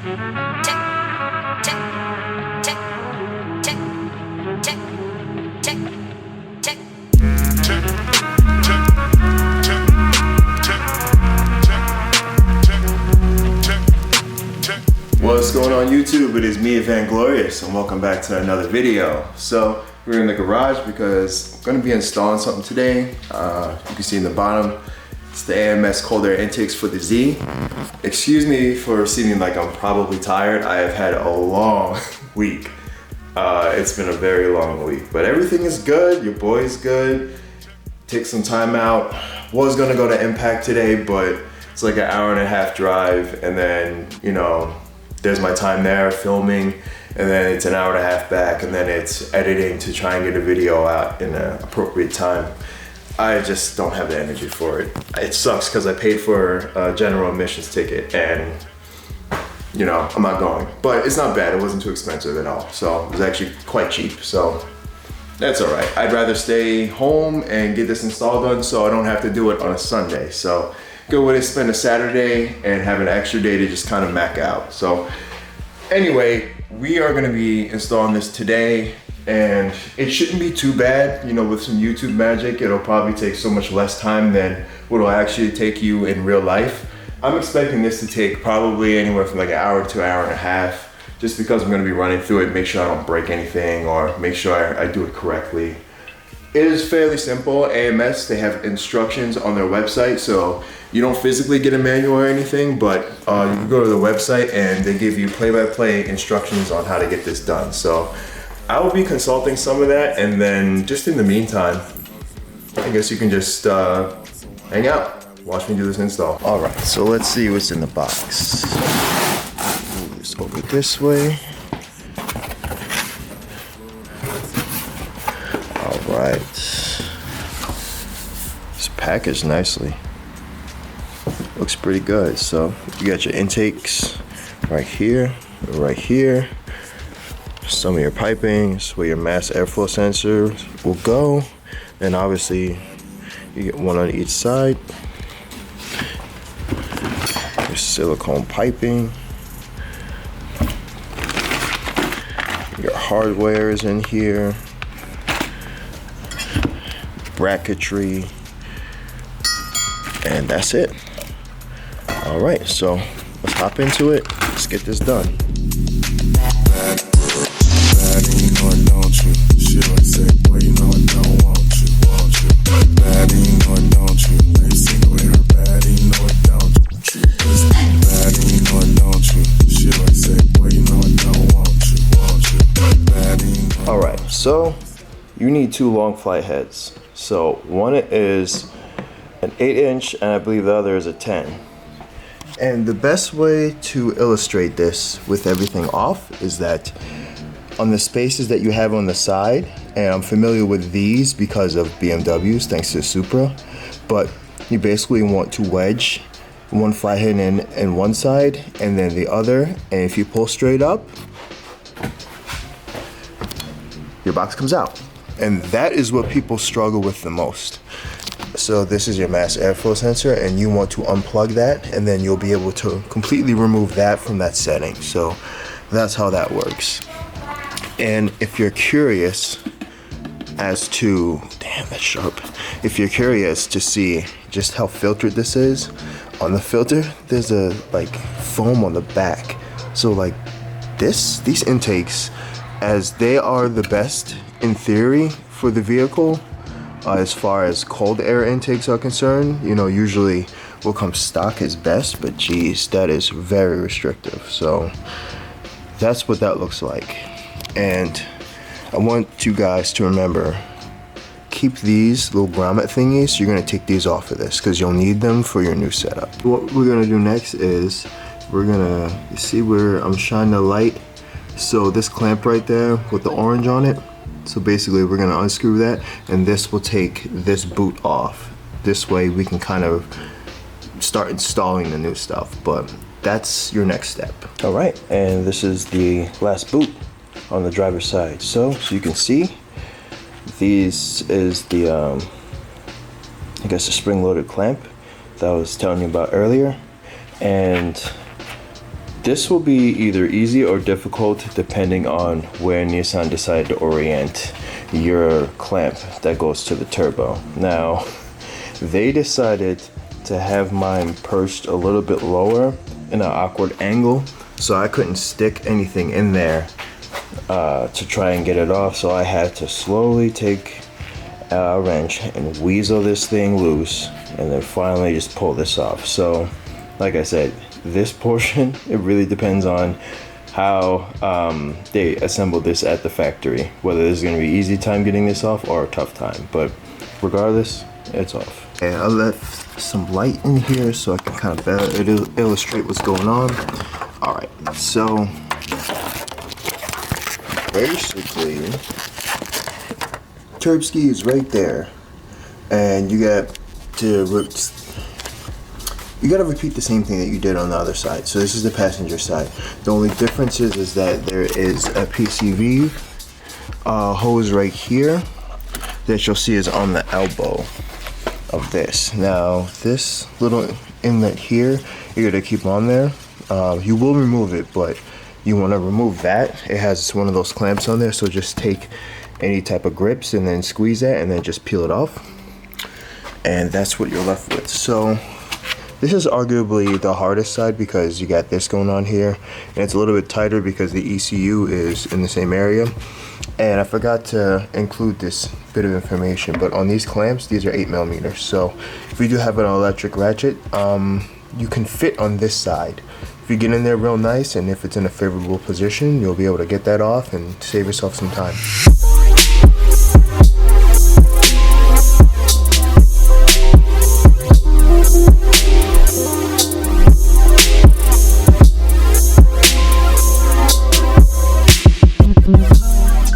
What's going on YouTube? It is me, Vanglorious, and welcome back to another video. So we're in the garage because I'm going to be installing something today. You can see in the bottom, it's the AMS cold air intakes for the Z. Excuse me for seeming like I'm probably tired. I have had a long week. It's been a very long week, but everything is good. Your boy's good. Take some time out. Was gonna go to Impact today, but it's like an hour-and-a-half drive, and then, you know, there's my time there filming, and then it's an hour-and-a-half back, and then it's editing to try and get a video out in an appropriate time. I just don't have the energy for it. It sucks because I paid for a general admissions ticket, and you know, I'm not going. But it's not bad, it wasn't too expensive at all. So it was actually quite cheap, so that's all right. I'd rather stay home and get this installed done so I don't have to do it on a Sunday. So good way to spend a Saturday and have an extra day to just kind of mac out. So anyway, we are gonna be installing this today, and it shouldn't be too bad. You know, with some YouTube magic, it'll probably take so much less time than what it'll actually take you in real life. I'm expecting this to take probably anywhere from like an hour to an hour and a half, just because I'm gonna be running through it, make sure I don't break anything or make sure I do it correctly. It is fairly simple. AMS, they have instructions on their website, so you don't physically get a manual or anything, but you can go to the website and they give you play-by-play instructions on how to get this done. So I will be consulting some of that, and then just in the meantime, I guess you can just hang out, watch me do this install. All right, so let's see what's in the box. Move this over this way. All right, it's packaged nicely. Looks pretty good. So you got your intakes right here, some of your pipings where your mass airflow sensor will go, and obviously you get one on each side. Your silicone piping, your hardware is in here, bracketry, and that's it. All right, so let's hop into it. Let's get this done. All right, so you need two long flight heads. So one is an 8-inch, and I believe the other is a 10. And the best way to illustrate this with everything off is that on the spaces that you have on the side, and I'm familiar with these because of BMWs, thanks to Supra, but you basically want to wedge one flat head in one side and then the other, and if you pull straight up, your box comes out. And that is what people struggle with the most. So this is your mass airflow sensor, and you want to unplug that, and then you'll be able to completely remove that from that setting. So that's how that works. And if you're curious as to, damn, that's sharp. If you're curious to see just how filtered this is, on the filter, there's a like foam on the back. So like these intakes, as they are the best in theory for the vehicle, as far as cold air intakes are concerned, you know, usually what comes stock is best, but geez, that is very restrictive. So that's what that looks like. And I want you guys to remember, keep these little grommet thingies. You're gonna take these off of this because you'll need them for your new setup. What we're gonna do next is we're gonna, you see where I'm shining the light? So this clamp right there with the orange on it, so basically we're gonna unscrew that, and this will take this boot off. This way we can kind of start installing the new stuff, but that's your next step. All right, and this is the last boot on the driver's side. So you can see, these is the, I guess the spring-loaded clamp that I was telling you about earlier, and This will be either easy or difficult depending on where Nissan decided to orient your clamp that goes to the turbo. Now, they decided to have mine perched a little bit lower in an awkward angle, so I couldn't stick anything in there to try and get it off, so I had to slowly take a wrench and weasel this thing loose and then finally just pull this off. So like I said, this portion, it really depends on how they assembled this at the factory, whether there's going to be easy time getting this off or a tough time, but regardless, it's off. Okay, I left some light in here so I can kind of better illustrate what's going on. All right, so basically turb ski is right there, and you got to repeat the same thing that you did on the other side. So this is the passenger side. The only difference is that there is a PCV hose right here that you'll see is on the elbow of this. Now this little inlet here, you're gonna keep on there. You will remove it, but you want to remove that. It has one of those clamps on there, so just take any type of grips and then squeeze that and then just peel it off, and that's what you're left with. So this is arguably the hardest side because you got this going on here, and it's a little bit tighter because the ECU is in the same area. And I forgot to include this bit of information, but on these clamps, these are 8mm. So if you do have an electric ratchet, you can fit on this side. If you get in there real nice and if it's in a favorable position, you'll be able to get that off and save yourself some time.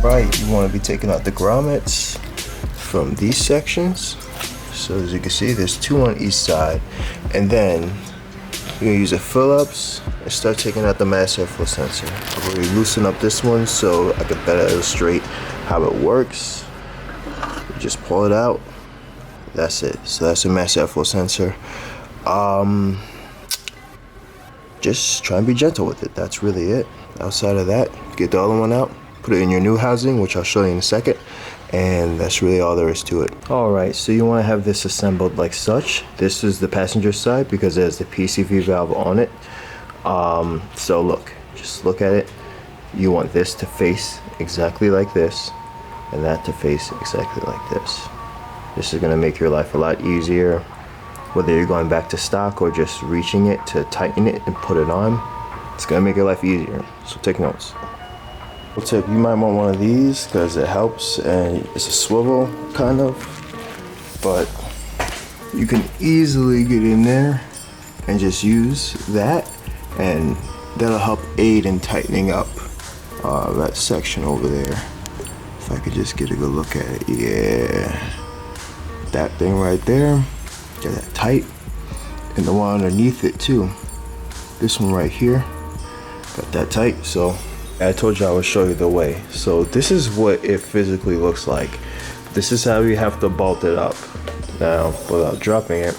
Right, you want to be taking out the grommets from these sections. So as you can see, there's two on each side, and then you're gonna use a Phillips and start taking out the mass airflow sensor. I'm going to loosen up this one so I can better illustrate how it works. You just pull it out. That's it. So that's a mass airflow sensor. Just try and be gentle with it. That's really it. Outside of that, get the other one out, put it in your new housing, which I'll show you in a second, and that's really all there is to it. Alright, so you want to have this assembled like such. This is the passenger side because there's the PCV valve on it. So look, just look at it. You want this to face exactly like this, and that to face exactly like this. This is going to make your life a lot easier, whether you're going back to stock or just reaching it to tighten it and put it on. It's going to make your life easier, so take notes. Tip, you might want one of these because it helps, and it's a swivel kind of, but you can easily get in there and just use that, and that'll help aid in tightening up that section over there. If I could just get a good look at it, yeah, that thing right there, get that tight, and the one underneath it too, this one right here, got that tight. So I told you I would show you the way. So this is what it physically looks like. This is how you have to bolt it up. Now, without dropping it,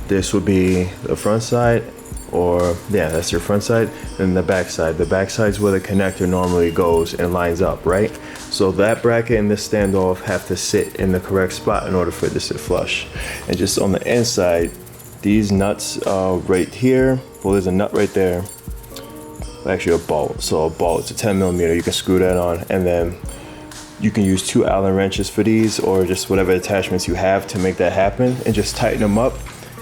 this would be the front side, or yeah, that's your front side, and the back side. The back side is where the connector normally goes and lines up, right? So that bracket and this standoff have to sit in the correct spot in order for it to sit flush. And just on the inside, these nuts right here, well, there's a nut right there. Actually a bolt, so a bolt, it's a 10mm, you can screw that on, and then you can use 2 Allen wrenches for these, or just whatever attachments you have to make that happen, and just tighten them up,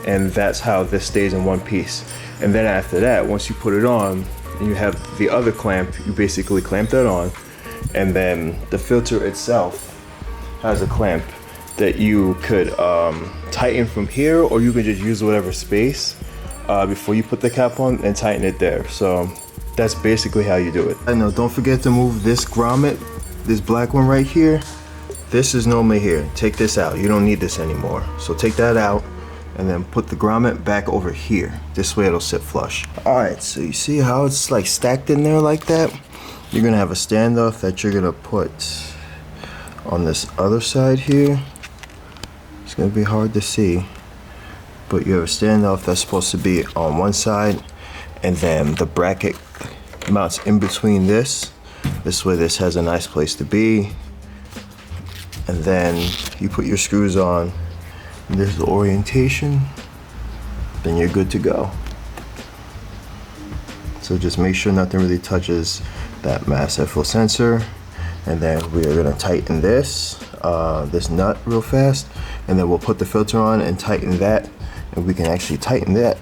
and that's how this stays in one piece. And then after that, once you put it on and you have the other clamp, you basically clamp that on, and then the filter itself has a clamp that you could tighten from here, or you can just use whatever space before you put the cap on and tighten it there. So that's basically how you do it. I know, don't forget to move this grommet, this black one right here. This is normally here. Take this out. You don't need this anymore. So take that out and then put the grommet back over here. This way it'll sit flush. Alright, so you see how it's like stacked in there like that? You're gonna have a standoff that you're gonna put on this other side here. It's gonna be hard to see, but you have a standoff that's supposed to be on one side, and then the bracket mounts in between this. This way this has a nice place to be. And then you put your screws on, and there's the orientation, then you're good to go. So just make sure nothing really touches that mass airflow sensor. And then we are gonna tighten this nut real fast, and then we'll put the filter on and tighten that, and we can actually tighten that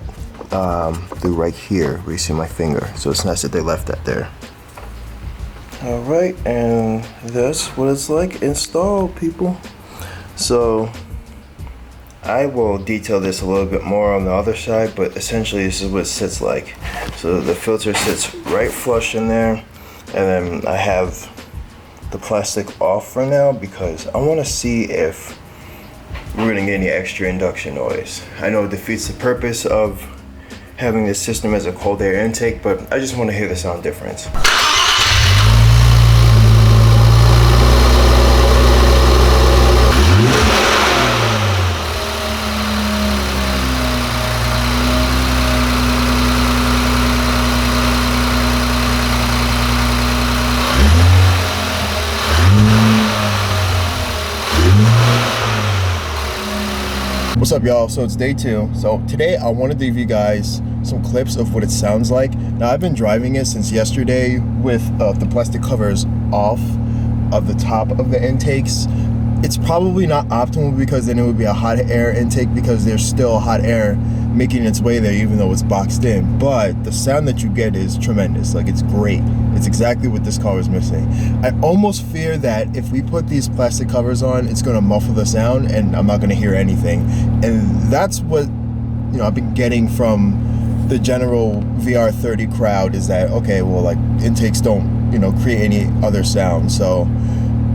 through right here where you see my finger. So it's nice that they left that there. All right, and that's what it's like installed, people. So I will detail this a little bit more on the other side, but essentially this is what it sits like. So the filter sits right flush in there, and then I have the plastic off for now because I want to see if we're gonna get any extra induction noise. I know it defeats the purpose of having this system as a cold air intake, but I just want to hear the sound difference. What's up, y'all? So it's day 2. So today I wanted to give you guys some clips of what it sounds like. Now I've been driving it since yesterday with the plastic covers off of the top of the intakes. It's probably not optimal because then it would be a hot air intake because there's still hot air making its way there even though it's boxed in. But the sound that you get is tremendous. Like, it's great. It's exactly what this car was missing. I almost fear that if we put these plastic covers on, it's gonna muffle the sound and I'm not gonna hear anything. And that's what, you know, I've been getting from the general VR30 crowd, is that, okay, well, like, intakes don't, you know, create any other sound. So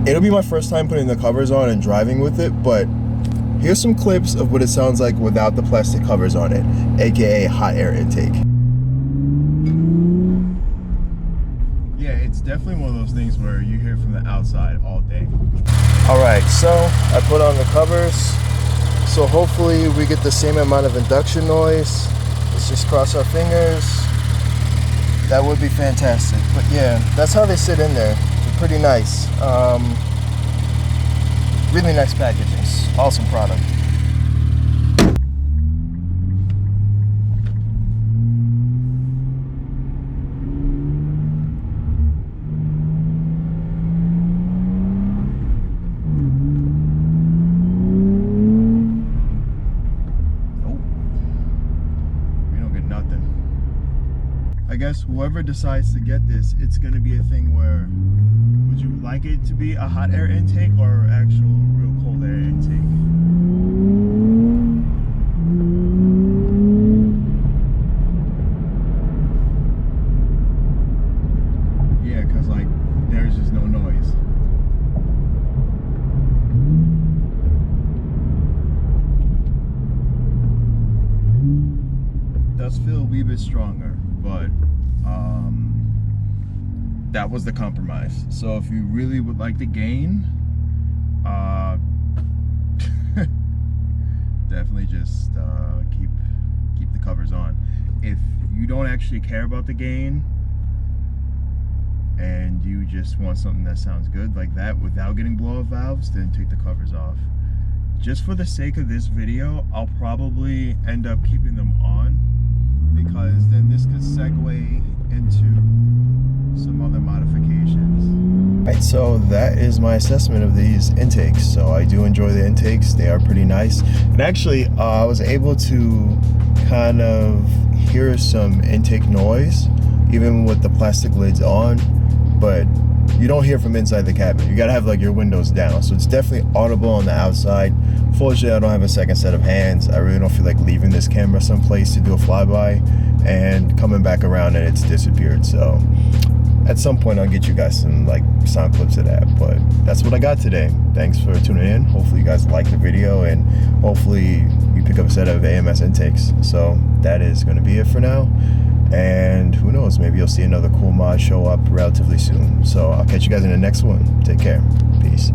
it'll be my first time putting the covers on and driving with it, but here's some clips of what it sounds like without the plastic covers on it, aka hot air intake. Yeah, it's definitely one of those things where you hear from the outside all day. All right, so I put on the covers, so hopefully we get the same amount of induction noise. Let's just cross our fingers. That would be fantastic. But yeah, that's how they sit in there. They're pretty nice. Really nice packaging. Awesome product. I guess whoever decides to get this, it's going to be a thing where, would you like it to be a hot air intake or actual real cold air intake? Yeah, because like there's just no noise. It does feel a wee bit stronger, but that was the compromise. So if you really would like to gain, definitely just keep the covers on. If you don't actually care about the gain and you just want something that sounds good like that without getting blow-off valves, then take the covers off. Just for the sake of this video, I'll probably end up keeping them on, because then this could segue into some other modifications. Right, so that is my assessment of these intakes. So I do enjoy the intakes. They are pretty nice. And actually, I was able to kind of hear some intake noise, even with the plastic lids on, but you don't hear from inside the cabin. You gotta have like your windows down. So it's definitely audible on the outside. Fortunately, I don't have a second set of hands. I really don't feel like leaving this camera someplace to do a flyby and coming back around and it's disappeared. So at some point I'll get you guys some like sound clips of that, but that's what I got today. Thanks for tuning in. Hopefully you guys like the video and hopefully you pick up a set of AMS intakes. So that is going to be it for now, and who knows, maybe you'll see another cool mod show up relatively soon. So I'll catch you guys in the next one. Take care. Peace.